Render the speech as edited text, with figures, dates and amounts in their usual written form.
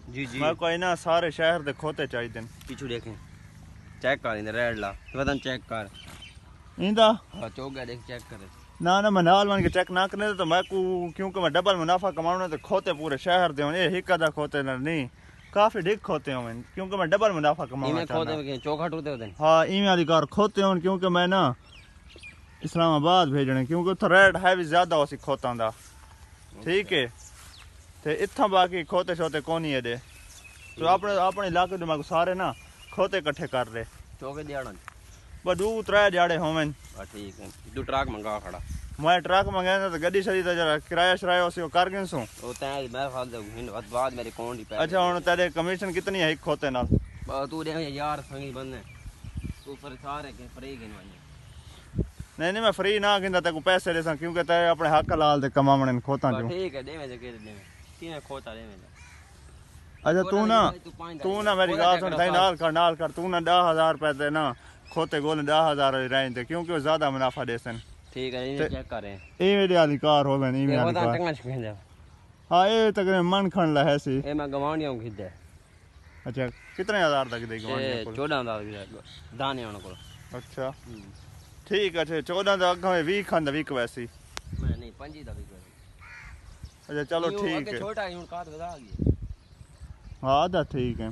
जी जी मैं कोई ना सारे शहर दे खोते चाहिए पीछू देखें चेक कर इंदे रेड ला वतन चेक कर इंदा हां चौगा देख चेक कर ना ना मैं नाल मान के चेक ना करने तो मैं को क्योंकि मैं डबल मुनाफा कमाना तो खोते पूरे शहर दे ये हिक आधा खोते नहीं काफी डिग खोते हों क्योंकि मैं डबल मुनाफा कमाना चाहता खोते चौखा टूटे होते हाँ इवें वाली कार खोते हों क्योंकि मैं ना इस्लामाबाद भेजने क्योंकि उत्थे रेट है भी ज्यादा हो सी खोतां दा ठीक है ते इत्थां बाकी खोते शोते कोनी है दे तो अपने इलाके दे मैं सारे ना खोते इकट्ठे कर रहे चौके दिहाड़ा बस 2-3 दिहाड़े होवन ठीक है तू ट्रक मंगा खड़ा मैं ट्रक मंगाया तो गड्डी सही तो जरा किराया शराया उसी कर गए सो ओ तै मैं फाल दे बाद मेरे अकाउंट ही पैसे अच्छा हुन तेरे कमीशन कितनी है एक खोते नाल तू दे यार संगी बंदे तू फिर सारे के फ्री गिनवानी नहीं मैं फ्री ना गिंदा ते को पैसे देसा क्योंकि ते अपने हक लाल दे कमावण खोता जो ठीक है दे में के दे में किने खोता दे में अच्छा तू ना मेरी बात सुन भाई नाल कर तू ना 10,000 रुपए दे ना खोते गोल 10,000 रेंज दे क्योंकि वो ज्यादा मुनाफा देसन ठीक है ये चेक करें ए वाली कार होवे नहीं वाली कार टंगा छेंदा हां ए तकरीबन मन खण ला है सी ए मैं गवाणियों खिदे अच्छा कितने हजार तक दे गवाणियों को 14,000 दाने उन को अच्छा ठीक है 14 दा अग में 20 खंड वीक वैसी मैं नहीं 25 दा वीक अच्छा चलो ठीक है छोटा ही उन का बता गई हाँ दा ठीक है